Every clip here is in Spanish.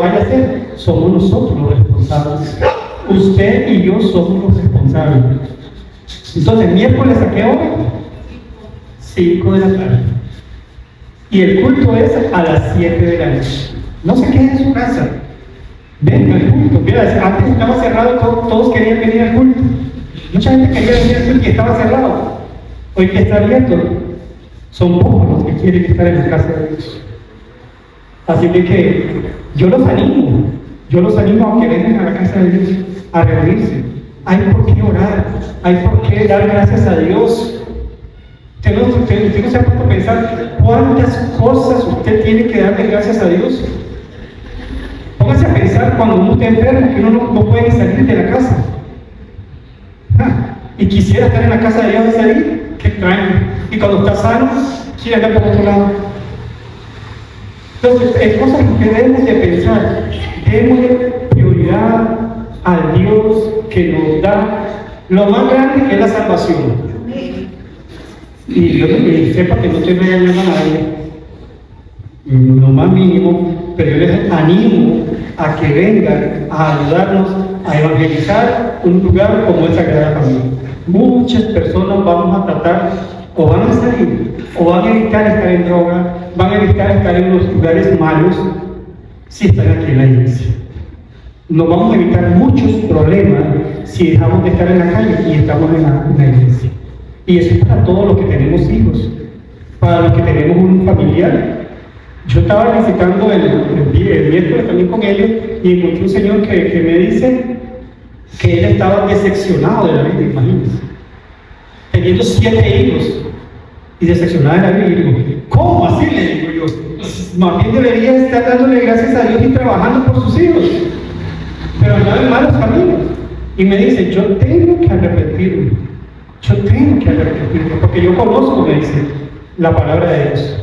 vaya a hacer, somos nosotros los responsables. Usted y yo somos los responsables. Entonces, miércoles ¿a qué hora? 5 de la tarde. Y el culto es a las 7 de la noche. No se quede en su casa. Venga al culto. Mira, antes estaba cerrado y todos querían venir al culto. Mucha gente quería venir al culto y estaba cerrado. Hoy que está abierto, son pocos los que quieren estar en la casa de Dios. Así de que yo los animo a que vengan a la casa de Dios a reunirse. Hay por qué orar, hay por qué dar gracias a Dios. Usted no se ha puesto a pensar cuántas cosas usted tiene que darle gracias a Dios. Póngase a pensar cuando uno está enfermo, que uno no puede salir de la casa. Y quisiera estar en la casa de Dios y salir, qué extraño. Y cuando está sano, quiere andar por otro lado. Entonces, es cosas que debemos de pensar. Démosle prioridad al Dios que nos da lo más grande, que es la salvación. Y yo que sepa que no estoy regañando a nadie, lo más mínimo, pero yo les animo a que vengan a ayudarnos a evangelizar un lugar como es Sagrada Familia. Muchas personas vamos a tratar, o van a salir, o van a evitar estar en droga, van a evitar estar en los lugares malos, si están aquí en la iglesia. Nos vamos a evitar muchos problemas si dejamos de estar en la calle y estamos en la iglesia. Y eso es para todos los que tenemos hijos, para los que tenemos un familiar. Yo estaba visitando el miércoles también con ellos y encontré un señor que me dice que él estaba decepcionado de la vida, imagínense. Teniendo 7 hijos y decepcionado de la vida. Y digo, ¿cómo así? Le digo yo. Más bien debería estar dándole gracias a Dios y trabajando por sus hijos, pero no en malos caminos. Y me dice, yo tengo que arrepentirme, porque yo conozco, me dice, la palabra de Dios.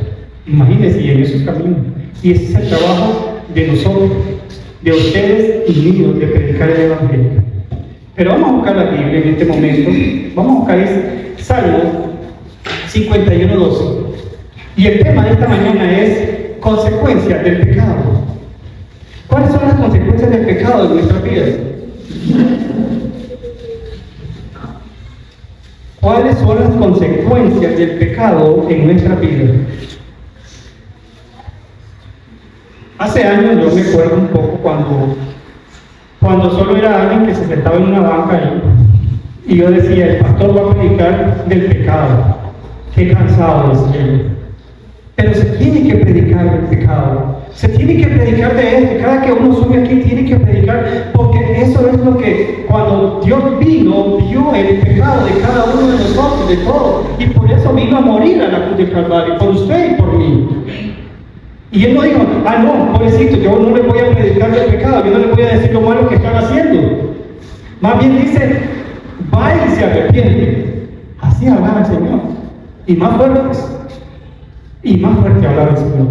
Imagínense, y en esos caminos. Y ese es el trabajo de nosotros, de ustedes y míos, de predicar el Evangelio. Pero vamos a buscar la Biblia en este momento. Vamos a buscar Salmo 51:12. Y el tema de esta mañana es consecuencias del pecado. ¿Cuáles son las consecuencias del pecado en nuestras vidas? ¿Cuáles son las consecuencias del pecado en nuestra vida? Hace años yo me acuerdo un poco cuando solo era alguien que se sentaba en una banca ahí, y yo decía, el pastor va a predicar del pecado. Qué cansado, decía yo. Pero se tiene que predicar del pecado. Se tiene que predicar de esto. Cada que uno sube aquí tiene que predicar, porque eso es lo que cuando Dios vino, vio el pecado de cada uno de nosotros, de todos. Y por eso vino a morir a la cruz del Calvario, por usted y por mí. Y él no dijo, no, pobrecito, yo no le voy a predicar del pecado, yo no le voy a decir lo malo que están haciendo. Más bien dice, va y se arrepiente. Así hablaba el Señor. Y más fuerte hablaba el Señor.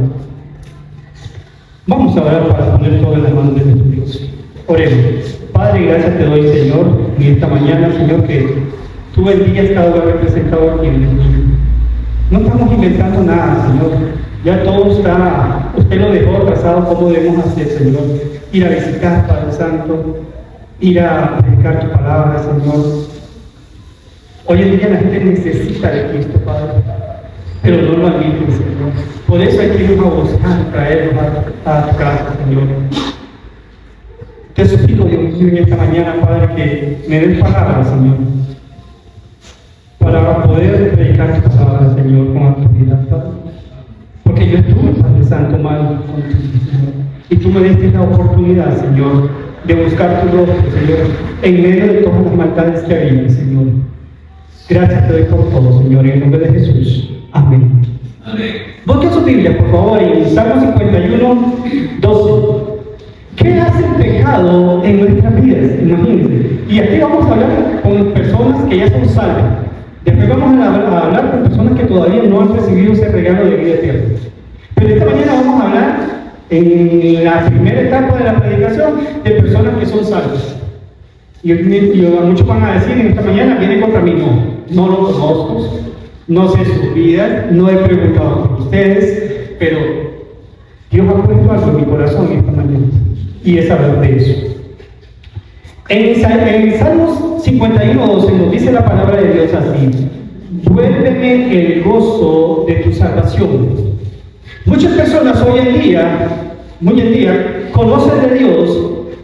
Vamos a orar para poner todo en las manos de nuestro Dios. Oremos. Padre, gracias te doy, Señor, en esta mañana, Señor, que tú bendigas cada uno representado aquí en el mundo. No estamos inventando nada, Señor. Ya todo está, usted lo dejó trazado cómo debemos hacer, Señor. Ir a visitar, Padre Santo, ir a predicar tu palabra, Señor. Hoy en día la gente necesita de Cristo, Padre, pero no lo admiten, Señor. Por eso hay que ir a buscar, traerlos a tu casa, Señor. Te suplico, Dios mío, en esta mañana, Padre, que me des palabras, Señor, para poder predicar tu palabra, Señor, con autoridad, Padre. Porque yo estuve, Padre Santo, mal contigo, Señor. Y tú me diste la oportunidad, Señor, de buscar tu rostro, Señor, en medio de todas las maldades que había, Señor. Gracias te doy por todo, Señor, en el nombre de Jesús. Amén. Amén. Busquen su Biblia, por favor, en Salmo 51:12. ¿Qué hace el pecado en nuestras vidas? Imagínense. Y aquí vamos a hablar con personas que ya son salvas. Después vamos a hablar con personas que todavía no han recibido ese regalo de vida eterna. Pero esta mañana vamos a hablar, en la primera etapa de la predicación, de personas que son salvas. Y muchos van a decir en esta mañana, viene contra mí. No lo conozco, no sé su vida, no he preguntado por ustedes, pero Dios ha puesto algo en mi corazón esta mañana. y es hablar de eso. En Salmos 51:12 nos dice la palabra de Dios así: vuélveme el gozo de tu salvación. Muchas personas hoy en día conocen de Dios,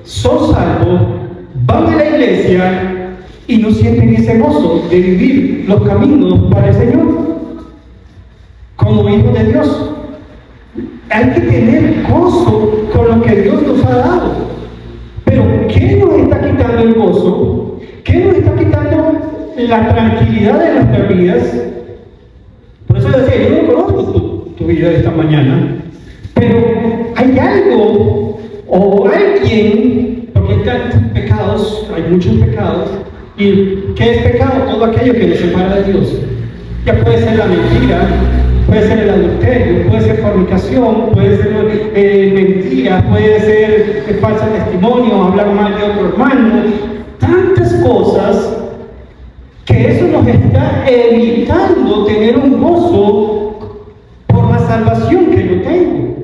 son salvos, van a la iglesia y no sienten ese gozo de vivir los caminos para el Señor como hijos de Dios. Hay que tener gozo con lo que Dios nos ha dado. Pero ¿qué nos está quitando el gozo? ¿Qué nos está quitando la tranquilidad de nuestras vidas? Por eso decía, yo no conozco tu vida de esta mañana, pero hay algo o alguien, porque hay tantos pecados, hay muchos pecados, y ¿qué es pecado? Todo aquello que nos separa de Dios. Ya puede ser la mentira, puede ser el adulterio, puede ser fornicación, puede ser mentira, puede ser falso testimonio, hablar mal de otro hermano, tantas cosas que eso nos está evitando tener un gozo por la salvación que yo tengo.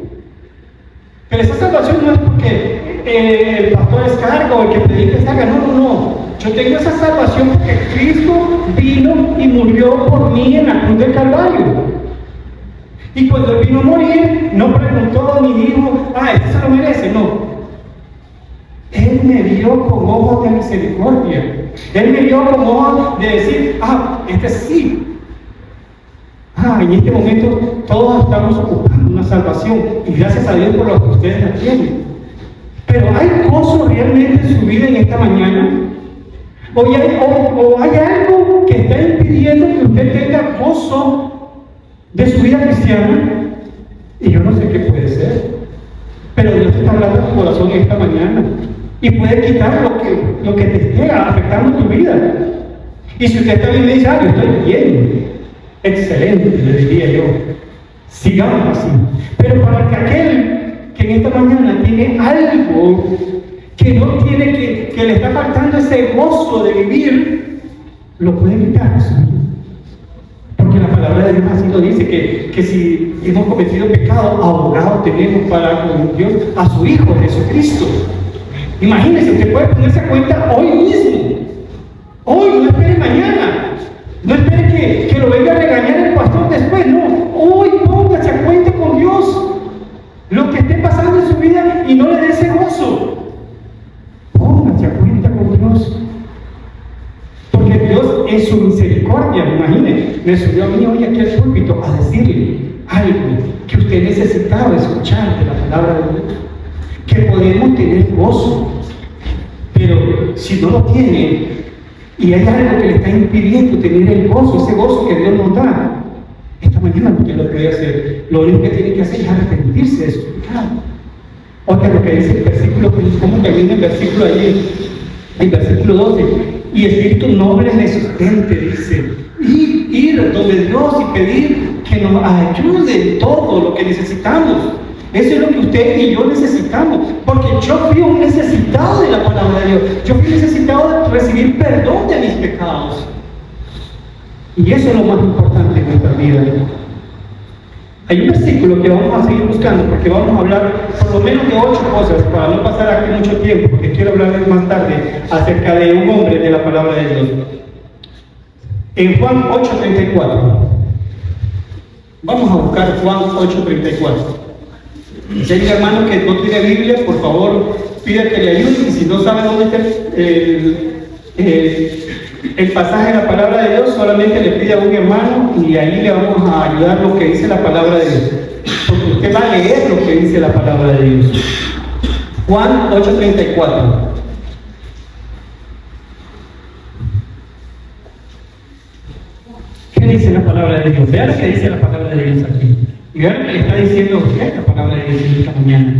Pero esa salvación no es porque el pastor es cargo o el que predica es carga, no. Yo tengo esa salvación porque Cristo vino y murió por mí en la cruz del Calvario. Y cuando Él vino a morir, no preguntó ni dijo, este se lo merece, no. Él me vio con ojos de misericordia. Él me vio con ojos de decir, este sí. En este momento todos estamos ocupando una salvación y gracias a Dios por lo que ustedes la tienen. Pero ¿hay gozo realmente en su vida en esta mañana? ¿O hay algo que está impidiendo que usted tenga gozo de su vida cristiana? Y yo no sé qué puede ser, pero Dios está hablando a tu corazón esta mañana y puede quitar lo que te esté afectando tu vida. Y si usted está bien, dice, yo estoy bien, excelente, le diría yo, sigamos así. Pero para que aquel que en esta mañana tiene algo que no tiene, que le está faltando ese gozo de vivir, lo puede quitar. Porque la palabra de Dios así lo dice, que si hemos cometido pecado, abogado tenemos para con Dios a su Hijo Jesucristo. Imagínense, usted puede ponerse a cuenta hoy mismo. Hoy, no espere mañana. No espere que lo venga a regañar el pastor después, no. Hoy póngase a cuenta con Dios lo que esté pasando en su vida y no le dé ese gozo. Póngase a cuenta con Dios. Porque Dios en su misericordia, imagínense, me subió a mí hoy aquí al púlpito a decirle algo que usted necesitaba escuchar de la palabra de Dios. Que podemos tener gozo, pero si no lo tiene y hay algo que le está impidiendo tener el gozo, ese gozo que Dios nos da, esta mañana usted lo puede hacer. Lo único que tiene que hacer es arrepentirse de su pecado. Otra lo que dice el versículo, como termina el versículo allí, el versículo 12, y espíritu noble resistente, dice, ir donde Dios y pedir que nos ayude en todo lo que necesitamos. Eso es lo que usted y yo necesitamos, porque yo fui un necesitado de la palabra de Dios. Yo fui necesitado de recibir perdón de mis pecados. Y eso es lo más importante en nuestra vida. Hay un versículo que vamos a seguir buscando, porque vamos a hablar por lo menos de 8 cosas, para no pasar aquí mucho tiempo, porque quiero hablarles más tarde acerca de un hombre de la palabra de Dios. En Juan 8:34. Vamos a buscar Juan 8:34. Si hay un hermano que no tiene Biblia, por favor, pida que le ayude. Y si no sabe dónde está el pasaje de la palabra de Dios, solamente le pide a un hermano y ahí le vamos a ayudar lo que dice la palabra de Dios. Porque usted va a leer lo que dice la palabra de Dios. Juan 8:34. ¿Qué dice la palabra de Dios? Vean lo que dice la palabra de Dios aquí. Y vean lo que le está diciendo a usted la palabra de Dios esta mañana.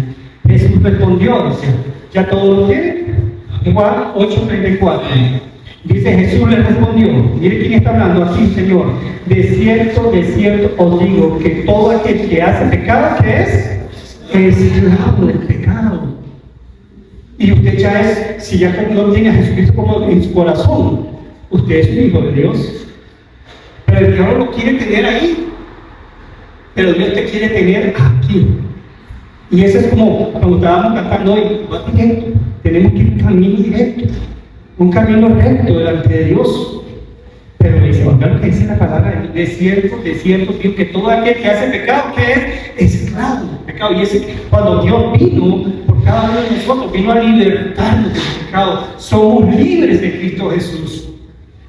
Jesús respondió, dice, ¿ya todo lo tiene? Juan 8:34. Dice, Jesús le respondió, mire quién está hablando aquí, Señor, de cierto os digo que todo aquel que hace pecado, ¿qué es? Esclavo del pecado. Y usted ya es, si ya no tiene a Jesucristo como en su corazón, usted es un hijo de Dios. Pero el diablo lo quiere tener ahí. Pero Dios te quiere tener aquí. Y eso es como cuando estábamos cantando hoy, tenemos que ir un camino directo, un camino recto delante de Dios. Pero dice, oiga lo que dice la palabra, de cierto, digo que todo aquel que hace pecado, que es esclavo del pecado. Y ese, cuando Dios vino por cada uno de nosotros, vino a libertarnos del pecado. Somos libres de Cristo Jesús,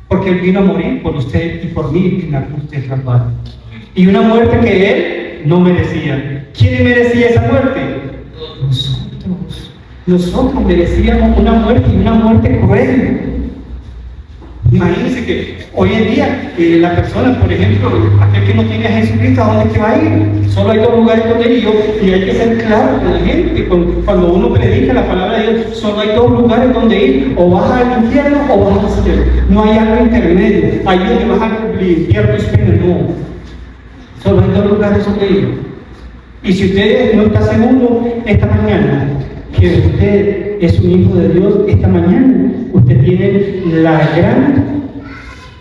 porque Él vino a morir por usted y por mí en la cruz del Calvario. Y una muerte que Él no merecía. ¿Quién merecía esa muerte? Nosotros merecíamos una muerte, y una muerte cruel. Imagínense que hoy en día la persona, por ejemplo, aquel que no tiene a Jesucristo, ¿a dónde es que va a ir? Solo hay dos lugares donde ir, y hay que ser claro con la gente, que cuando uno predica la palabra de Dios, solo hay dos lugares donde ir: o vas al infierno o vas al cielo. No hay algo intermedio, ahí donde vas al infierno y pena, no. Solo hay dos lugares donde ir. Y si usted no está seguro esta mañana que usted es un hijo de Dios, esta mañana usted tiene la gran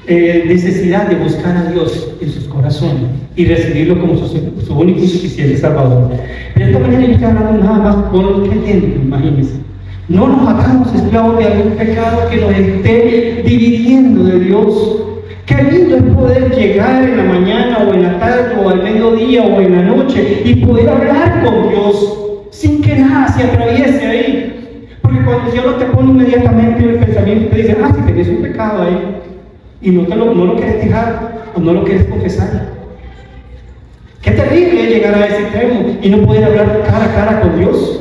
necesidad de buscar a Dios en sus corazones y recibirlo como su único y suficiente Salvador. Pero esta mañana yo estoy hablando nada más con los creyentes, imagínense. No nos hagamos esclavos de algún pecado que nos esté dividiendo de Dios. Qué lindo es poder llegar en la mañana o en la tarde o al mediodía o en la noche y poder hablar con Dios sin que nada se atraviese ahí. Porque cuando Dios no te pone inmediatamente el pensamiento, te dice, si tenés un pecado ahí y no lo quieres dejar o no lo quieres confesar. Qué terrible es llegar a ese extremo y no poder hablar cara a cara con Dios.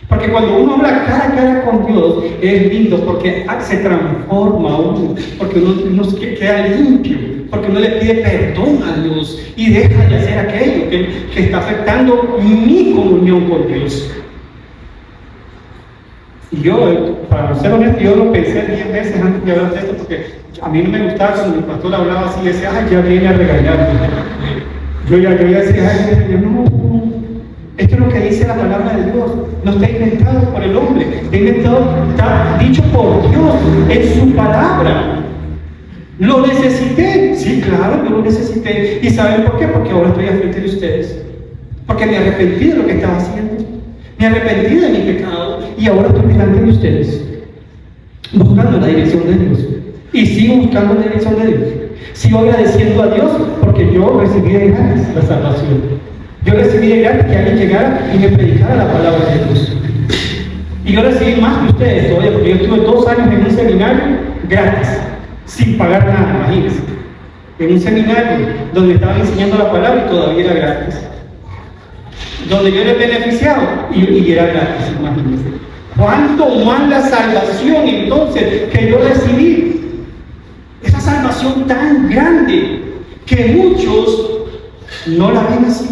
Porque cuando uno habla cara a cara con Dios es lindo, porque se transforma uno, porque uno queda limpio, porque uno le pide perdón a Dios y deja de hacer aquello que está afectando mi comunión con Dios. Y yo, para ser honesto, yo lo pensé 10 veces antes de hablar de esto, porque a mí no me gustaba cuando mi pastor hablaba así, decía, ya viene a regañarme. Yo ya decía, no. Esto es lo que dice la palabra de Dios. No está inventado por el hombre, está dicho por Dios en su palabra. ¿Lo necesité? Sí, claro, yo lo necesité. ¿Y saben por qué? Porque ahora estoy al frente de ustedes. Porque me arrepentí de lo que estaba haciendo. Me arrepentí de mi pecado y ahora estoy delante de ustedes, buscando la dirección de Dios. Y sigo buscando la dirección de Dios. Sigo agradeciendo a Dios porque yo recibí de gratis la salvación. Yo recibí de gratis que alguien llegara y me predicara la palabra de Dios. Y yo recibí más que ustedes todavía, porque yo estuve 2 años en un seminario gratis, sin pagar nada, imagínense. En un seminario donde estaban enseñando la palabra y todavía era gratis. Donde yo era beneficiado y era gratis, imagínense. ¿Cuánto más la salvación entonces que yo recibí? Esa salvación tan grande que muchos no la ven así.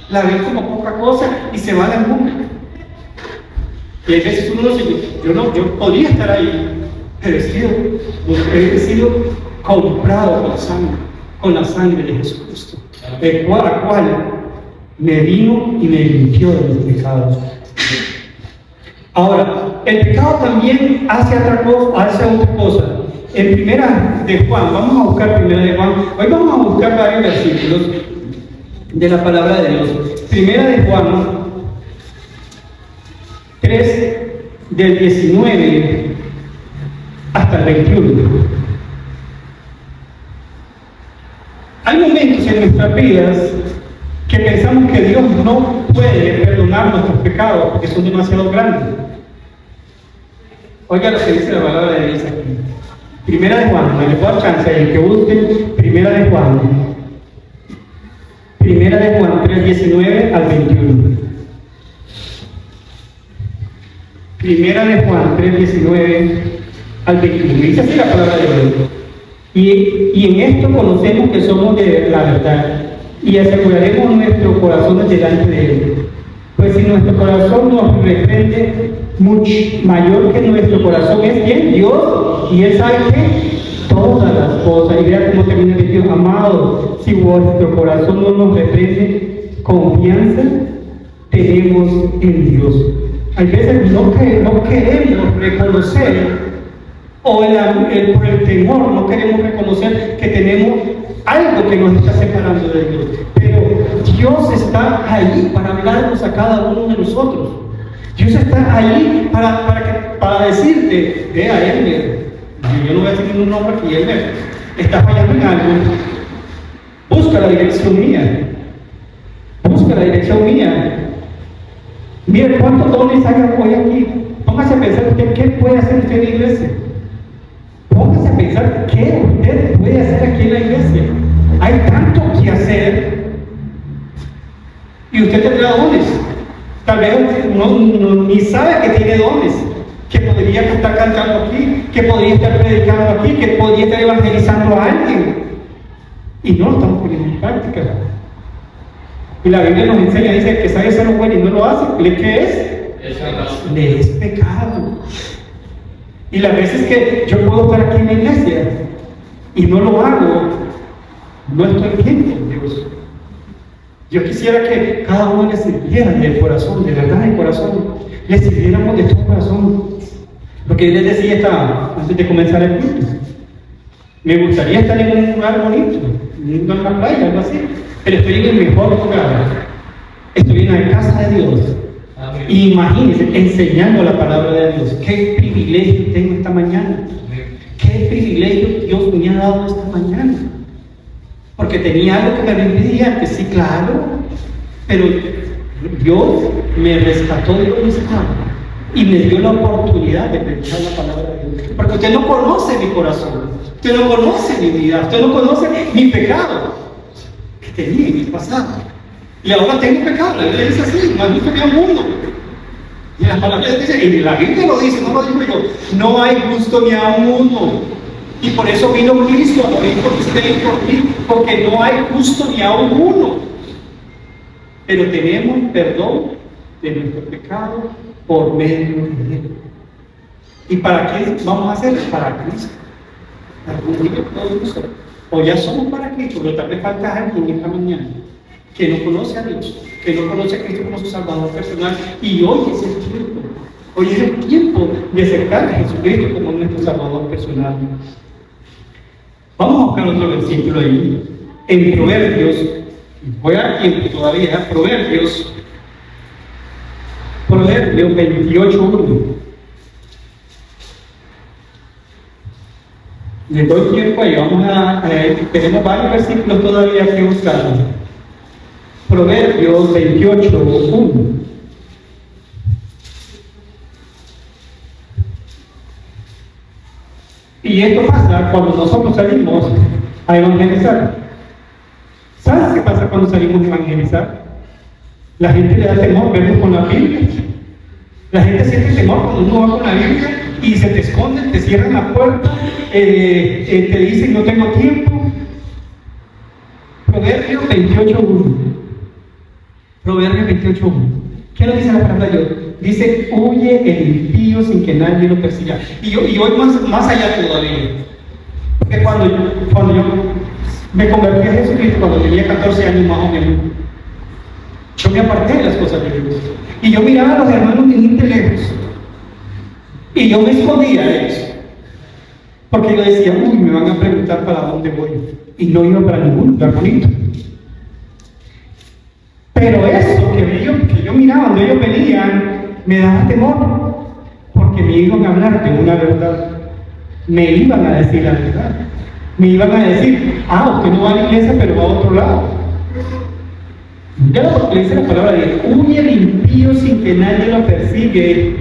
La ven como poca cosa y se va a la nube. Y hay veces uno dice, yo podría estar ahí, pero he sido comprado con la sangre de Jesucristo, el cual me vino y me limpió de mis pecados. Ahora, el pecado también hace otra cosa. En Primera de Juan, vamos a buscar Primera de Juan. Hoy vamos a buscar varios versículos de la palabra de Dios. Primera de Juan 3, del 19 hasta el 21. Hay momentos en nuestras vidas que pensamos que Dios no puede perdonar nuestros pecados porque son demasiado grandes. Oiga lo que dice la palabra de Dios aquí. Primera de Juan, no le puedo dar chance, el que busque Primera de Juan. Primera de Juan 3, 19 al 21. Primera de Juan 3, 19 al 21. Dice así la palabra de Dios. Y en esto conocemos que somos de la verdad y aseguraremos nuestros corazones delante de Él. Pues si nuestro corazón nos reprende, mucho mayor que nuestro corazón es ¿quién? Dios. Y Él sabe que todas las cosas. Y vea cómo termina el Dios. Amado, si vuestro corazón no nos reprende, confianza tenemos en Dios. Hay veces no queremos reconocer, o por el temor no queremos reconocer que tenemos algo que nos está separando de Dios. Pero Dios está ahí para hablarnos a cada uno de nosotros. Dios está ahí para decirte, vea, Elmer, yo no voy a decir ningún nombre aquí, Elmer, está fallando en algo. Busca la dirección mía. Busca la dirección mía. Mire cuántos dones hay hoy aquí. Póngase a pensar usted qué puede hacer usted en la iglesia. Póngase a pensar qué usted puede hacer aquí en la iglesia. Hay tanto que hacer y usted tendrá dones. Tal vez ni sabe que tiene dones, que podría estar cantando aquí, que podría estar predicando aquí, que podría estar evangelizando a alguien y no lo estamos poniendo en práctica. Y la Biblia nos enseña, dice que sabe hacer lo bueno y no lo hace. ¿Qué es? Le es pecado. Y las veces que yo puedo estar aquí en la iglesia y no lo hago, no estoy bien con Dios. Yo quisiera que cada uno le sirviera del corazón, de verdad del corazón, le sirviéramos de todo corazón. Lo que yo les decía antes de comenzar el culto, me gustaría estar en un lugar bonito, en una playa, algo así, pero estoy en el mejor lugar, estoy en la casa de Dios. Amén. Y imagínense, enseñando la palabra de Dios. Qué privilegio tengo esta mañana. Amén. Qué privilegio Dios me ha dado esta mañana. Porque tenía algo que me impedía antes, sí, claro, pero Dios me rescató de donde estaba y me dio la oportunidad de predicar la palabra de Dios. Porque usted no conoce mi corazón, usted no conoce mi vida, usted no conoce mi pecado que tenía en mi pasado. Y ahora tengo pecado, la Biblia dice así, no hay justo ni a uno. Y la palabra dice, y la Biblia lo dice, no lo digo yo, no hay justo ni a uno. Y por eso vino Cristo a morir por usted y por mí, porque no hay justo ni a uno. Pero tenemos perdón de nuestro pecado por medio de Él. ¿Y para qué vamos a hacer? Para Cristo. Algún día podemos ser. O ya somos para Cristo, pero tal vez falta alguien esta mañana que no conoce a Dios, que no conoce a Cristo como su Salvador personal. Y hoy es el tiempo. Hoy es el tiempo de aceptar a Jesucristo como nuestro Salvador personal. Vamos a buscar otro versículo ahí, en Proverbios, voy a tiempo todavía, Proverbios 28:1. Les doy tiempo ahí, tenemos varios versículos todavía que buscar. Proverbios 28:1. Y esto pasa cuando nosotros salimos a evangelizar. ¿Sabes qué pasa cuando salimos a evangelizar? La gente le da temor vernos con la Biblia. La gente siente temor cuando uno va con la Biblia y se te esconden, te cierran la puerta, te dicen no tengo tiempo. Proverbios 28:1. Proverbios 28:1. ¿Qué nos dice la palabra de Dios? Dice, huye el impío sin que nadie lo persiga. Y hoy más allá todavía. Porque cuando yo me convertí a Jesucristo, cuando tenía 14 años más o menos, yo me aparté de las cosas de Dios. Y yo miraba a los hermanos de gente lejos. Y yo me escondía de ellos. Porque yo decía, uy, me van a preguntar para dónde voy. Y no iba para ningún lugar bonito. Pero eso que yo miraba cuando ellos venían, me daba temor, porque me iban a hablar de una verdad, me iban a decir la verdad, me iban a decir, usted no va a la iglesia pero va a otro lado. Ya lo que dice la palabra de Dios, huye el impío sin que nadie lo persigue,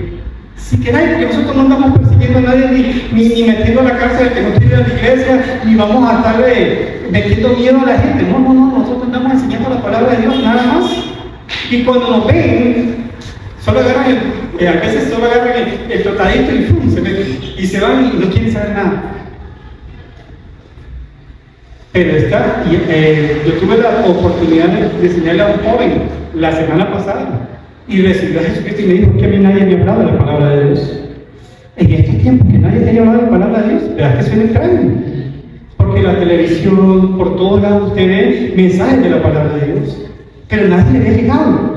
sin que nadie, porque nosotros no andamos persiguiendo a nadie, ni metiendo a la cárcel que no quiere ir a la iglesia, ni vamos a estarle metiendo miedo a la gente. No, nosotros andamos enseñando la palabra de Dios, nada más. Y cuando nos ven, solo agarran a veces solo agarran el tratadito y ¡pum! Se meten. Y se van y no quieren saber nada. Pero yo tuve la oportunidad de enseñarle a un joven la semana pasada y recibió a Jesucristo y me dijo que a mí nadie me ha hablado de la palabra de Dios. En estos tiempos que nadie te ha hablado de la palabra de Dios, ¿verdad que suena extraño? Porque la televisión, por todos lados, usted ve mensajes de la palabra de Dios, pero nadie le había llegado.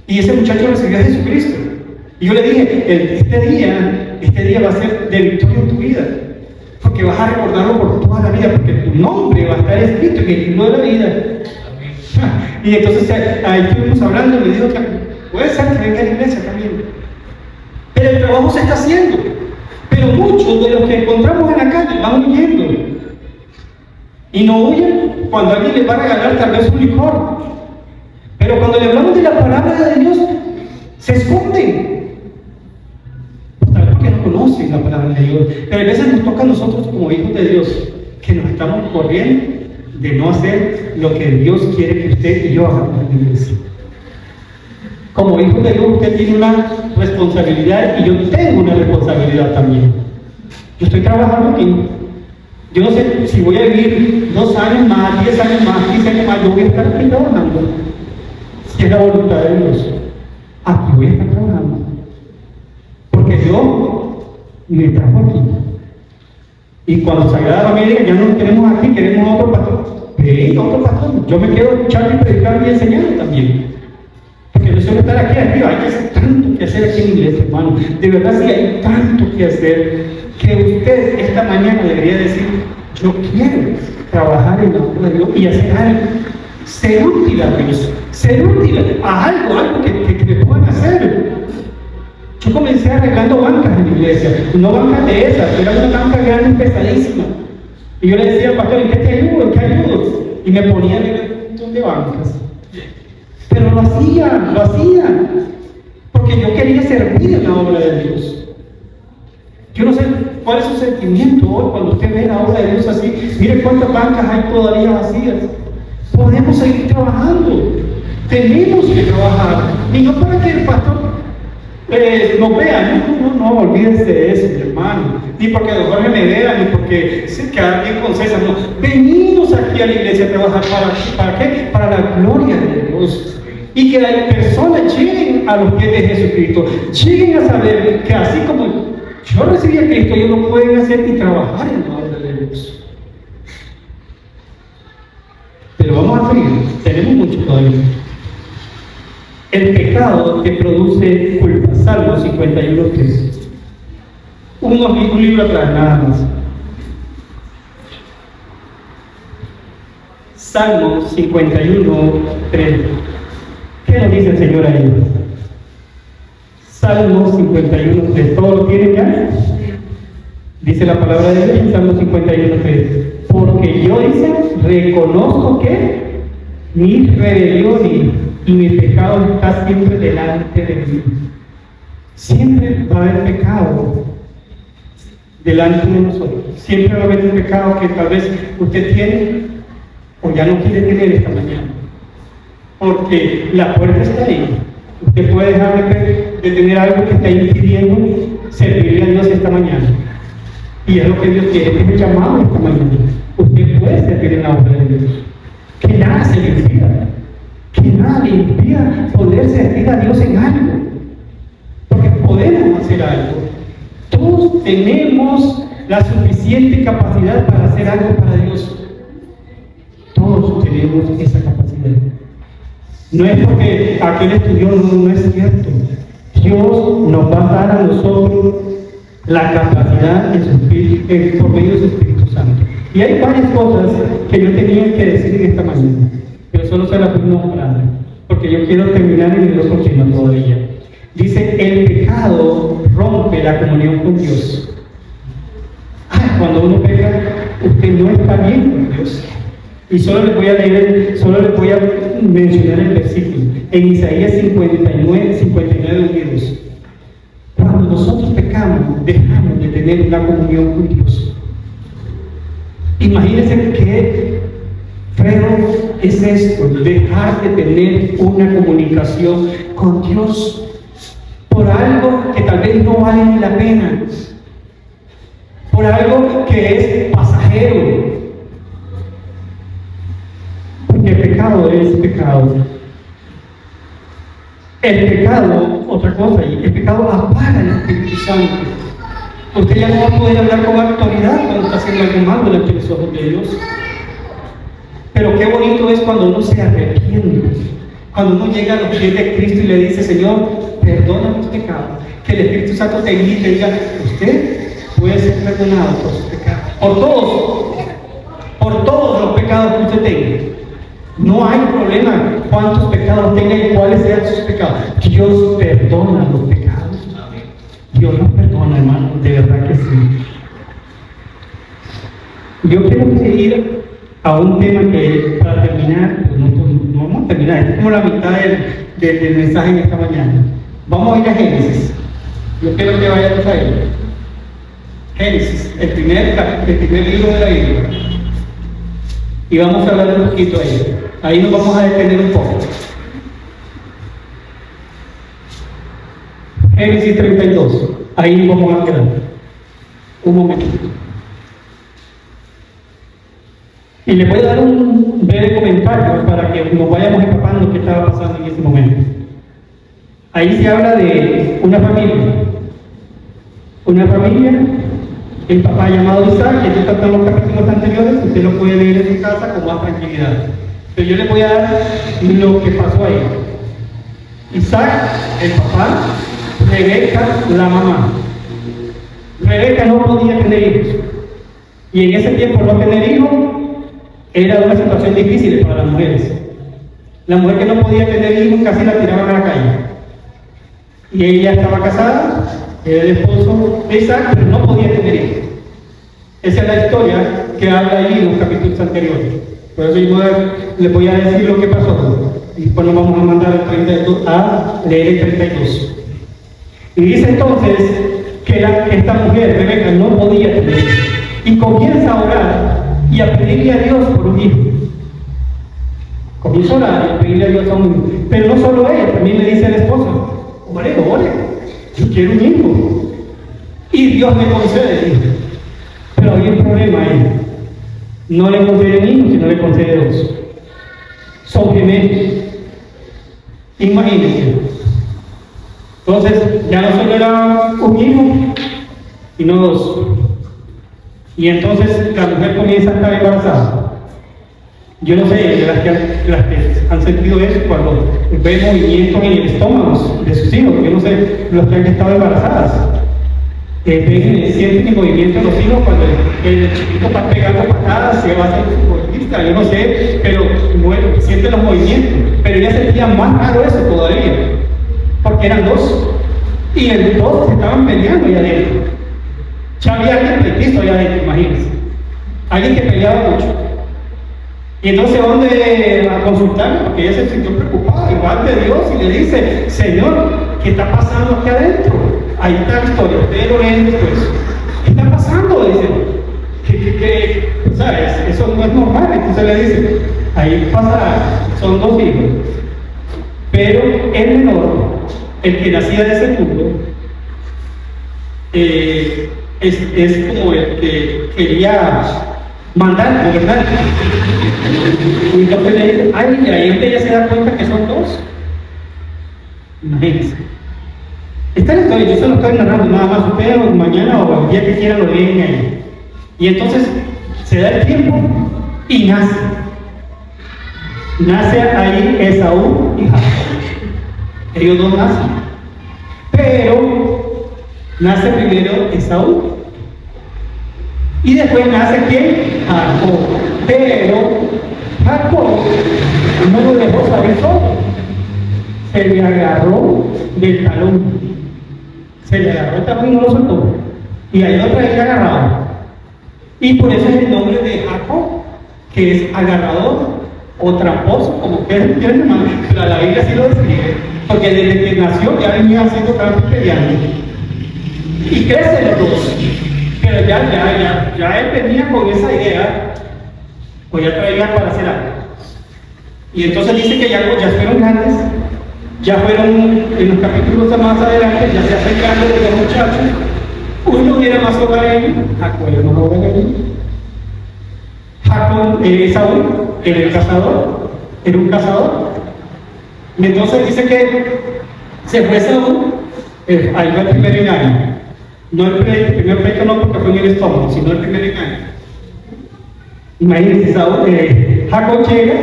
Y ese muchacho recibió a Jesucristo. Y yo le dije, este día va a ser de victoria en tu vida. porque vas a recordarlo por toda la vida, porque tu nombre va a estar escrito en el libro de la vida. Y entonces ahí estuvimos hablando y me dijo que puede ser que venga a la iglesia también. Pero el trabajo se está haciendo. Pero muchos de los que encontramos en la calle van huyendo. Y no huyen cuando alguien les va a regalar tal vez un licor. Pero cuando le hablamos de la palabra de Dios, se esconden. Tal vez porque no conocen la palabra de Dios. Pero a veces nos toca a nosotros como hijos de Dios, que nos estamos corriendo de no hacer lo que Dios quiere que usted y yo hagamos en la iglesia. Como hijo de Dios, usted tiene una responsabilidad y yo tengo una responsabilidad también. Yo estoy trabajando aquí. Yo no sé si voy a vivir 2 años más, 10 años más, 15 años más. Yo voy a estar aquí trabajando. Si es la voluntad de Dios, aquí voy a estar trabajando. Porque Dios me trajo aquí. Y cuando Sagrada Familia ya no nos queremos aquí, queremos a otro pastor. Otro pastor. Yo me quiero escuchar y predicar y enseñar también. Porque yo suelo estar aquí arriba. Hay que hacer tanto que hacer aquí en la iglesia, hermano. De verdad, sí hay tanto que hacer que usted esta mañana debería decir: yo quiero trabajar en la obra de Dios y hacer algo. Ser útil a Dios. Ser útil a algo que me puedan hacer. Yo comencé arreglando bancas en la iglesia, no bancas de esas, eran una banca grande, pesadísima. Y yo le decía al pastor: ¿en qué te ayudo? ¿En qué ayudo? Y me ponían en un montón de bancas. Pero lo hacía, porque yo quería servir en la obra de Dios. Yo no sé cuál es su sentimiento hoy cuando usted ve la obra de Dios así. Mire cuántas bancas hay todavía vacías. Podemos seguir trabajando, tenemos que trabajar, y no para que el pastor nos vea, no, olvídense de eso, mi hermano, ni porque don Jorge me vea, ni porque se queda bien con César, no, venimos aquí a la iglesia a trabajar, ¿para qué? Para la gloria de Dios, y que las personas lleguen a los pies de Jesucristo, lleguen a saber que así como yo recibí a Cristo, ellos lo pueden hacer y trabajar en la obra de Dios. Pero vamos a seguir, tenemos mucho todavía. El pecado que produce culpa. Salmo 51:3. Un libro atrás, nada más. Salmo 51:3. ¿Qué nos dice el Señor ahí? Salmo 51:3. ¿Todo lo tienen ya? Dice la palabra de Dios en Salmo 51:3. Porque yo, dice, reconozco que mi rebelión y mi pecado está siempre delante de mí. Siempre va a haber pecado delante de nosotros. Siempre va a haber un pecado que tal vez usted tiene o ya no quiere tener esta mañana. Porque la puerta está ahí. Usted puede dejar de tener algo que está impidiendo servirle a Dios esta mañana. Y es lo que Dios quiere, que es llamado esta mañana. Usted puede servir en la obra de Dios. Que nada se le impida. Que nada le impida poder servir a Dios en algo. Porque podemos hacer algo. Todos tenemos la suficiente capacidad para hacer algo para Dios. Todos tenemos esa capacidad. No es porque aquel estudió, no es cierto. Dios nos va a dar a nosotros la capacidad por medio de su Espíritu Santo. Y hay varias cosas que yo tenía que decir en esta mañana, pero solo se las voy a nombrar, porque yo quiero terminar en el otro tema todavía. Dice: el pecado rompe la comunión con Dios. Cuando uno peca, usted no está bien con Dios. Y solo les voy a mencionar el versículo. En Isaías 59:2. Cuando nosotros pecamos, dejamos de tener una comunión con Dios. Imagínense qué feo es esto, dejar de tener una comunicación con Dios por algo que tal vez no vale ni la pena, por algo que es pasajero. Porque el pecado es pecado. El pecado, otra cosa, el pecado apaga el Espíritu Santo. Usted ya no va a poder hablar con autoridad cuando está haciendo algo malo delante de los ojos de Dios. Pero qué bonito es cuando uno se arrepiente, cuando uno llega a los pies de Cristo y le dice: Señor, perdona mis pecados. Que el Espíritu Santo te invite y diga: usted puede ser perdonado por sus pecados. por todos los pecados que usted tenga. No hay problema cuántos pecados tenga y cuáles sean sus pecados. Dios perdona los pecados. Dios los perdona, hermano, de verdad que sí. Yo quiero seguir a un tema que, para terminar, pues no vamos a terminar, es como la mitad del mensaje en esta mañana. Vamos a ir a Génesis. Yo quiero que vayamos a él. Génesis, el primer libro de la Biblia. Y vamos a hablar un poquito ahí. Ahí nos vamos a detener un poco. Génesis 32. Ahí nos vamos a quedar. Un momentito. Y le voy a dar un breve comentario para que nos vayamos empapando qué estaba pasando en ese momento. Ahí se habla de una familia. Una familia, el papá llamado Isaac, que esto está en los capítulos anteriores, usted lo puede leer en su casa con más tranquilidad. Pero yo le voy a dar lo que pasó ahí. Isaac, el papá, Rebeca, la mamá. Rebeca no podía tener hijos. Y en ese tiempo no tener hijos era una situación difícil para las mujeres. La mujer que no podía tener hijos casi la tiraban a la calle. Y ella estaba casada, era el esposo de Isaac, pero no podía tener hijos. Esa es la historia que habla ahí en los capítulos anteriores. Por eso yo les voy a decir lo que pasó. Y después nos vamos a mandar al 32, a leer el 32. Y dice entonces que esta mujer, Rebeca, no podía tener hijos. Y comienza a orar y a pedirle a Dios por un hijo. Comienza a orar y a pedirle a Dios por un hijo. Pero no solo ella, también le dice al esposo: ore, yo quiero un hijo. Y Dios le concede el hijo. Pero hay un problema ahí. No le concede un hijo, sino le concede dos. Son gemelos. Imagínense. Entonces, ya no solo era un hijo, sino dos. Y entonces la mujer comienza a estar embarazada. Yo no sé, las que han sentido eso cuando ven movimientos en el estómago de sus hijos, yo no sé, los que han estado embarazadas. Sienten el movimiento de los hijos cuando el chiquito está pegando patadas, se va a hacer futbolista, yo no sé, pero bueno, sienten los movimientos. Pero ella sentía más raro eso todavía, porque eran dos, y los dos se estaban peleando allá adentro. Ya había alguien preciso allá adentro, imagínense. Alguien que peleaba mucho. Y entonces, ¿dónde a consultar? Porque ella se sintió preocupada, igual de Dios, y le dice: Señor, ¿qué está pasando aquí adentro? Ahí está la historia, ustedes lo leen después. ¿Qué está pasando? Dice, ¿sabes? Eso no es normal. Entonces le dice: ahí pasa, son dos hijos. Pero el menor, el que nacía de ese mundo, es como el que quería mandar, gobernar. Y entonces le dice: ay, y ahí usted ya se da cuenta que son dos. Imagínense. Esta es la historia, yo se lo estoy narrando nada más. Ustedes mañana o el día que quieran lo leen ahí. Y entonces se da el tiempo y nace. Nace ahí Esaú y Jacob. Ellos dos nacen. Pero nace primero Esaú. Y después nace ¿quién? Jacob. Pero Jacob no lo dejó salir solo. Se le agarró del talón. Se le agarró el talón y no lo soltó. Y hay otra vez que agarrado. Y por eso es el nombre de Jacob, que es agarrador o tramposo, como ustedes quieran llamar. Pero la Biblia sí lo describe. Porque desde que nació ya venía haciendo trampa y peleando. Y crecen los dos. Pero ya él venía con esa idea, pues ya traía para hacer algo. Y entonces dice que ya fueron grandes, ya fueron en los capítulos más adelante, ya se hacen grandes de los muchachos. Uno era más hogareño, Jacob era más hogareño. Jacob, Saúl, era el cazador, era un cazador. Y entonces dice que se fue Saúl, ahí va el primer engaño. No el primer pleito no porque fue en el estómago, sino el primer engaño. Imagínense, Jacob llega,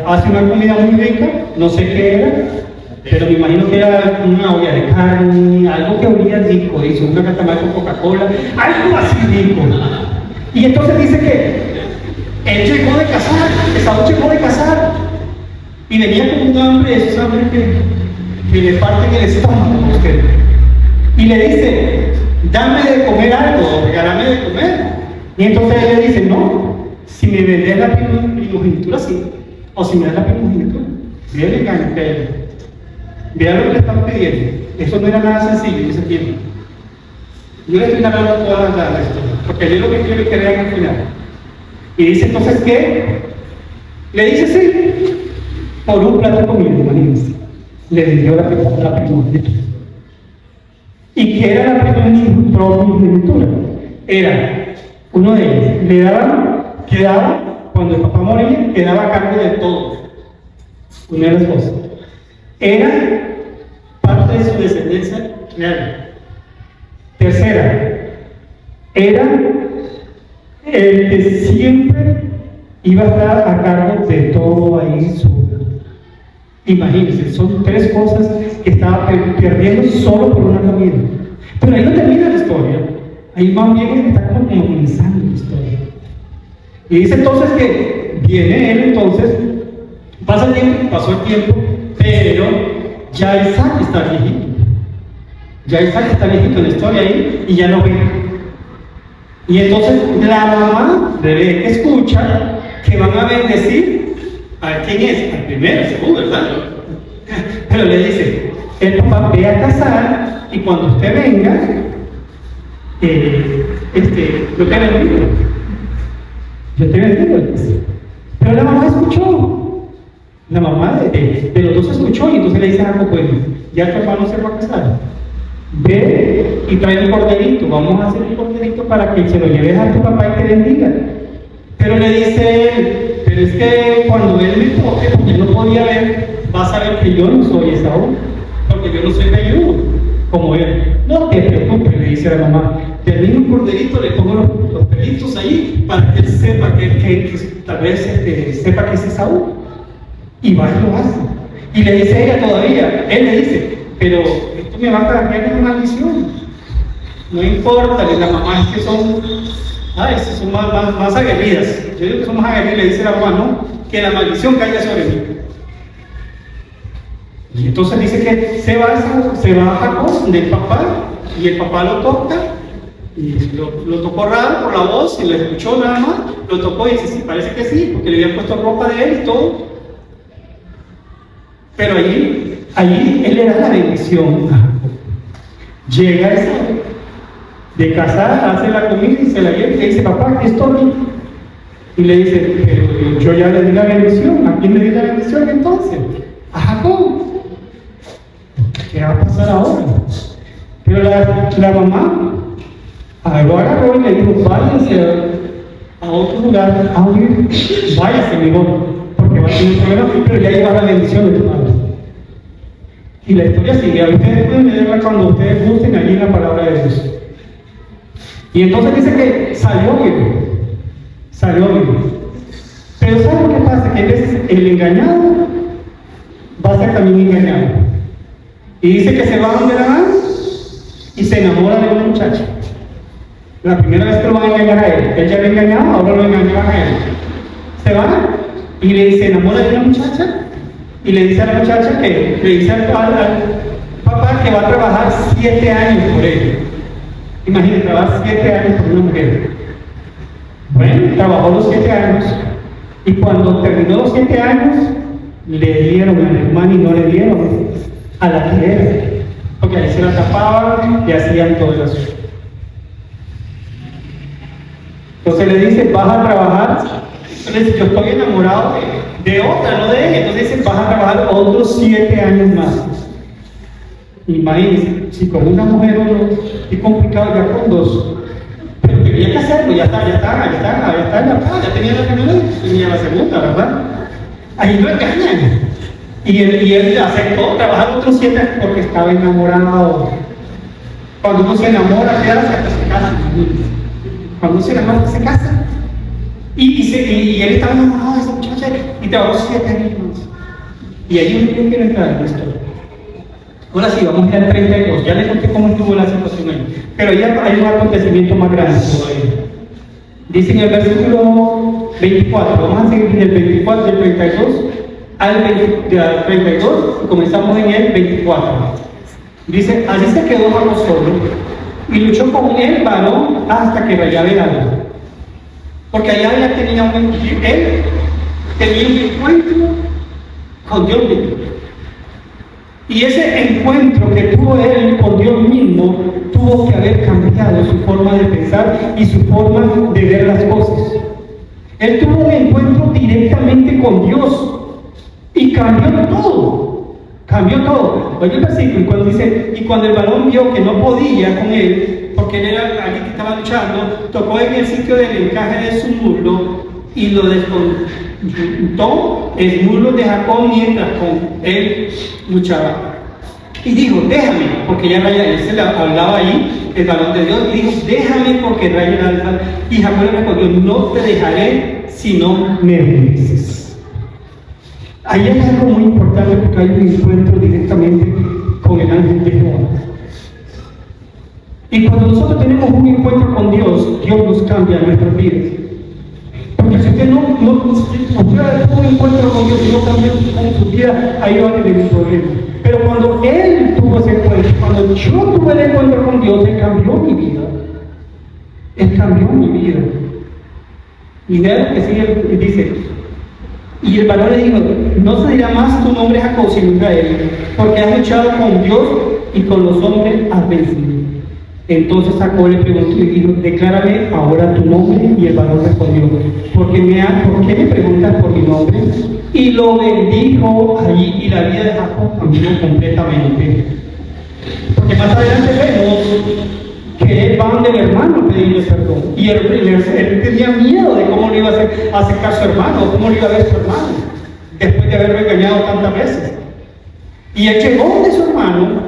hace una comida muy rica, no sé qué era, pero me imagino que era una olla de carne, algo que olía rico, dice, una catamar con Coca-Cola, algo así rico. Y entonces dice que él llegó de cazar, Esaú llegó de cazar, y venía con un hambre, esos hambres que le parten el estómago a usted. Y le dice, dame de comer algo, regálame de comer. Y entonces él le dice, no, si me vendes la primogenitura, sí, o si me das la primogenitura, vea el engaño que hay. Vea lo que le están pidiendo. Eso no era nada sencillo en ese tiempo. Yo le estoy narrando toda la historia, porque yo lo que quiero es que vean al final. Y dice entonces que le dice sí, por un plato de comida, imagínense. Le dio la primogenitura. ¿Y qué era la primogenitura? Era, uno de ellos, le daban, quedaba, cuando el papá moría, quedaba a cargo de todo. Una de las cosas. Era parte de su descendencia real. Tercera, era el que siempre iba a estar a cargo de todo ahí su. Imagínense, son tres cosas que estaba perdiendo solo por una comida. Pero ahí no termina la historia. Ahí más bien está como comenzando la historia. Y dice entonces que viene él, entonces, pasa el tiempo, pasó el tiempo, pero ya Isaac está viejito. Ya Isaac está viejito en la historia ahí y ya no ve. Y entonces la mamá de Rebeca escucha que van a bendecir. ¿A quién es? Al primero, seguro, ¿verdad? Pero le dice, el papá ve a casar y cuando usted venga, yo te bendigo. Yo te bendigo. Pero la mamá escuchó. La mamá de los dos escuchó y entonces le dice a Jacob, bueno, ya tu papá no se va a casar. Ve y trae un corderito. Vamos a hacer un corderito para que se lo lleves a tu papá y te bendiga. Pero le dice él, pero es que cuando él me toque, porque él no podía ver, va a saber que yo no soy Esaú, porque yo no soy velludo, como él. No te preocupes, le dice la mamá, termino un corderito, le pongo los pelitos ahí, para que él sepa que tal vez sepa que es Esaú. Y va y lo hace. Y le dice ella todavía, él le dice, pero esto me va a traer una maldición. No importa, la mamá es que son más aguerridas. Yo digo que son más aguerridas, le dice la mamá, no, que la maldición caiga sobre mí. Y entonces dice que se va a Jacob del papá, y el papá lo toca, y lo tocó raro por la voz, y lo escuchó nada más, lo tocó y dice, sí, parece que sí, porque le habían puesto ropa de él y todo. Pero allí él le da la bendición a Jacob. Llega esa de casar, hace la comida y se la lleva y le dice, papá, aquí estoy. Y le dice, pero yo ya le di la bendición. ¿A quién le di la bendición entonces? A Jacob. ¿Qué va a pasar ahora? Pero la mamá lo agarró y le dijo, váyase a otro lugar, a huir, váyase mejor, porque va a tener un problema, pero ya lleva la bendición de tu madre. Y la historia sigue, ustedes pueden leerla cuando ustedes gusten allí en la palabra de Dios. Y entonces dice que salió vivo. Pero ¿saben qué pasa? Que a veces el engañado va a ser también engañado. Y dice que se va donde la van y se enamora de una muchacha. La primera vez que lo van a engañar a él ya lo engañaba, ahora lo engañaban a él. Se va y se enamora de una muchacha y le dice a la muchacha que le dice al papá que va a trabajar 7 años por ella. Imagínate, trabajar 7 años por una mujer. Bueno, trabajó los 7 años y cuando terminó los 7 años le dieron al hermano y no le dieron a la que era, porque ahí se la tapaban y hacían todo el asunto. Entonces le dice, vas a trabajar. Entonces dice, yo estoy enamorado de otra, no de ella. Entonces dice, vas a trabajar otros 7 años más. Imagínense, si con una mujer o no, es complicado ya con 2. Pero tenía que hacerlo, ya tenía la primera y tenía la segunda, ¿verdad? Ahí lo engañan. Y él aceptó trabajar otros 7 años porque estaba enamorado. Cuando uno se enamora, ya se casa. Cuando uno se enamora, se casa. Y él estaba enamorado de esa muchacha y trabajó 7 años más. Y ahí uno quiere entrar en la historia. Ahora sí, vamos a ir al 32. Ya les conté cómo estuvo la situación ahí. Pero ya hay un acontecimiento más grande todavía. Dice en el versículo 24, vamos a seguir del 24, del 32 al 32, y comenzamos en el 24. Dice, así se quedó Jacob solo y luchó con el varón hasta que rayaba el alba. Porque allá ya tenía él tenía un encuentro con Dios mismo. Y ese encuentro que tuvo él con Dios mismo tuvo que haber cambiado su forma de pensar y su forma de ver las cosas. Él tuvo un encuentro directamente con Dios y cambió todo. Cambió todo. Oye el versículo, y cuando dice, y cuando el varón vio que no podía con él, porque él era alguien que estaba luchando, tocó en el sitio del encaje de su muslo y lo descontó el muslo de Jacob mientras con él luchaba. Y dijo, déjame, porque ya él se le hablaba ahí, el varón de Dios, y dijo, déjame porque raya el alba. Y Jacob le respondió, no te dejaré si no me bendices. Ahí hay algo muy importante porque hay un encuentro directamente con el ángel de Jehová. Y cuando nosotros tenemos un encuentro con Dios, Dios nos cambia nuestras vidas. Porque si usted no tuvo un encuentro con Dios y no cambió su vida, ahí va a tener un problema. Pero cuando Él tuvo ese encuentro, cuando yo tuve el encuentro con Dios, Él cambió mi vida. Él cambió mi vida. Y vea lo que sigue, dice, y el varón le dijo, no se dirá más tu nombre Jacob, sino Israel, porque has luchado con Dios y con los hombres has vencido. Entonces Jacob le preguntó y dijo, declárame ahora tu nombre. Y el varón respondió, ¿por qué me preguntas por mi nombre? Y lo bendijo allí, y la vida de Jacob cambió completamente. Porque más adelante vemos que él va donde el hermano a pedirle perdón. Y él tenía miedo de cómo le iba a acercar su hermano, cómo le iba a ver su hermano, después de haberlo engañado tantas veces. Y él llegó donde su hermano,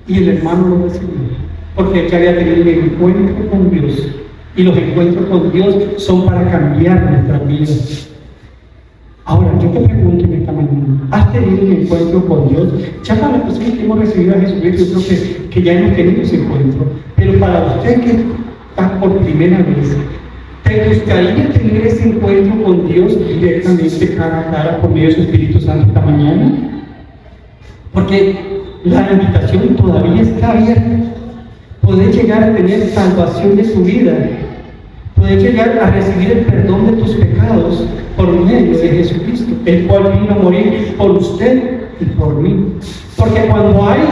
y el hermano lo recibió. Porque él ya había tenido un encuentro con Dios. Y los encuentros con Dios son para cambiar nuestras vidas. Ahora, yo te pregunto en esta mañana, ¿has tenido un encuentro con Dios? Ya para las personas que hemos recibido a Jesucristo, yo creo que ya hemos tenido ese encuentro. Pero para usted que está por primera vez, ¿te gustaría tener ese encuentro con Dios directamente cara a cara por medio de su Espíritu Santo esta mañana? Porque la invitación todavía está abierta. Poder llegar a tener salvación de tu vida, poder llegar a recibir el perdón de tus pecados por medio de Jesucristo, el cual vino a morir por usted y por mí. Porque cuando hay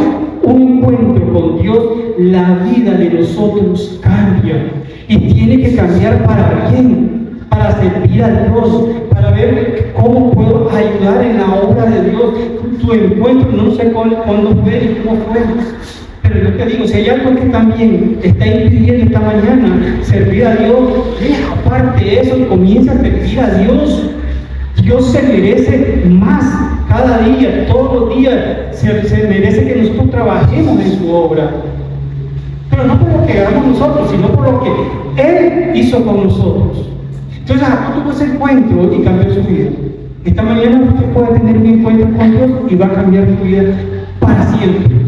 un encuentro con Dios, la vida de nosotros cambia y tiene que cambiar para bien, para servir a Dios, para ver cómo puedo ayudar en la obra de Dios. Tu encuentro no sé cuándo fue y cómo fue. Pero yo te digo, si hay algo que también está impidiendo esta mañana servir a Dios, deja aparte de eso y comienza a servir a Dios. Dios se merece más cada día, todos los días. Se merece que nosotros trabajemos en su obra. Pero no por lo que hagamos nosotros, sino por lo que Él hizo con nosotros. Entonces, Jacob tuvo ese encuentro y cambió su vida. Esta mañana usted puede tener un encuentro con Dios y va a cambiar su vida para siempre.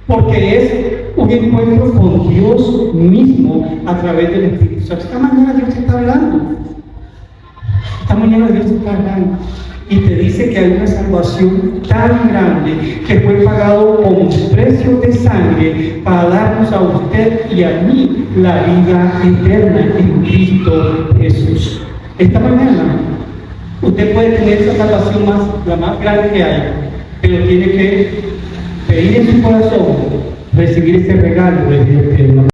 Porque es un encuentro con Dios mismo a través del Espíritu Santo. Esta mañana Dios te está hablando. Esta mañana Dios te está hablando. Y te dice que hay una salvación tan grande que fue pagado con precio de sangre para darnos a usted y a mí la vida eterna en Cristo Jesús. Esta mañana usted puede tener esa salvación la más grande que hay, pero tiene que pedir en su corazón recibir ese regalo de Dios.